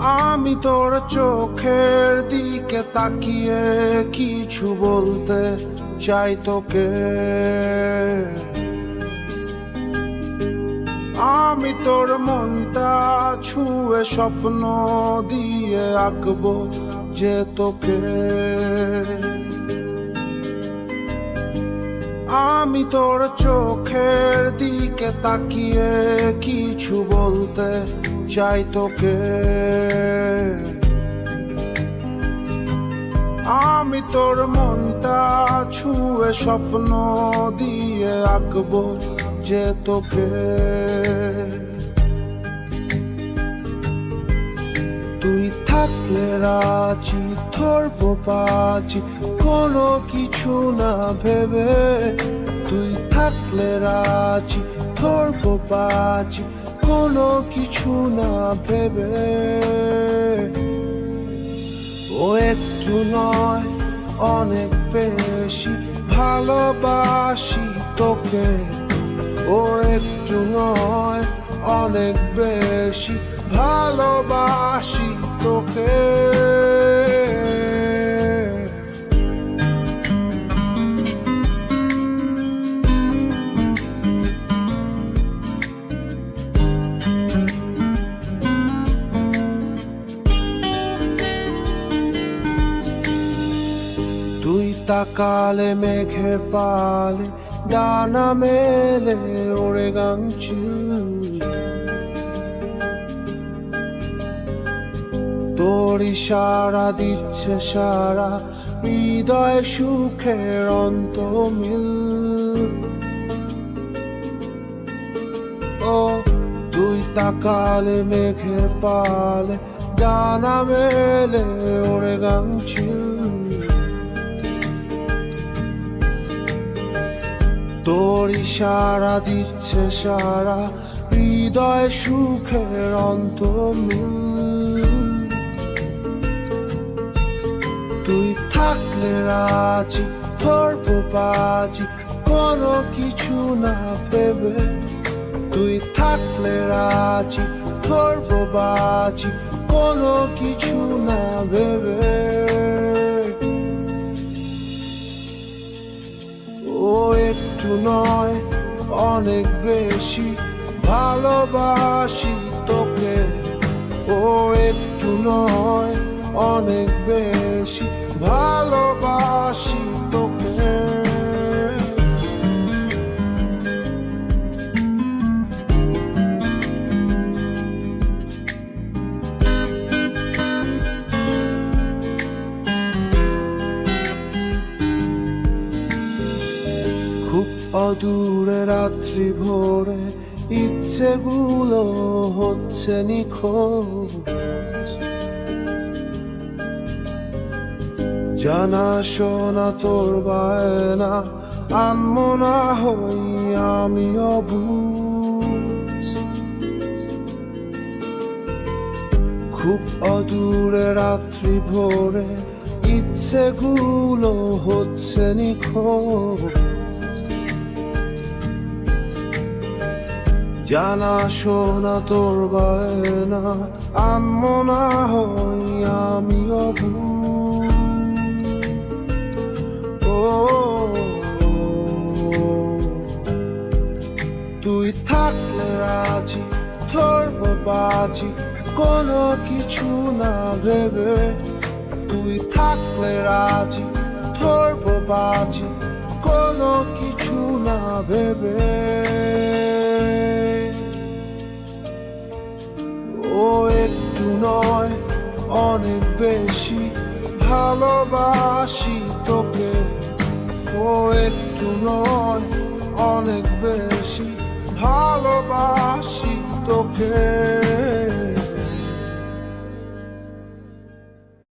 আমি তোর চোখের দিকে তাকিয়ে কিছু বলতে চাই তোকে। আমি তোর মনটা ছুঁয়ে স্বপ্ন দিয়ে আঁকবো যে তোকে। আমি তোর চোখের দিকে তাকিয়ে কিছু বলতে চাই তোকে। আমি তোর মনটা ছুঁয়ে স্বপ্ন দিয়ে আঁকবো যে তোকে। তুই থাকলে রাজি ধরবো বাজি কোনো কিছু না ভেবে। তুই থাকলে রাজি ধরবো বাজি কোনো কিছু না ভেবে। ও একটু নয় অনেক বেশি ভালোবাসি তোকে। ও একটু নয় অনেক বেশি ভালোবাসি তোকে। তুই তাকালে মেঘের পালে ডানা মেলে ওড়ে গাংচিল। তোর ইশারা দিচ্ছে সারা হৃদয় সুখের অন্তমিল। ও তুই তাকালে মেঘের পালে ডানা মেলে ওড়ে গাংচিল। তোর ইশারা দিচ্ছে সারা হৃদয় সুখের অন্তমিল। তুই থাকলে রাজি ধরবো বাজি কোনো কিছু না ভেবে। তুই থাকলে রাজি ধরবো বাজি কোনো কিছু না ভেবে। ও একটু নয় অনেক বেশি ভালোবাসি তোকে। ও একটু নয় অনেক বেশি ভালোবাসি তোকে। খুব অদূরে রাত্রি ভোরে ইচ্ছেগুলো হচ্ছে নিখোঁজ। জানা শোনা তোর বায়না আনমনা হই আমি অবুঝ। খুব অদূরে রাত্রি ভোরে ইচ্ছেগুলো হচ্ছে নিখোঁজ। জানা শোনা তোর বায়না আনমনা হই আমি অবুঝ। তুই থাকলে রাজি ধরবো বাজি কোনো কিছু না ভেবে। তুই থাকলে রাজি ধরবো বাজি কোনো কিছু না ভেবে। ও একটু নয় অনেক বেশি ভালোবাসি তোকে। ও একটু নয় অনেক বেশি ভালোবাসি তোকে।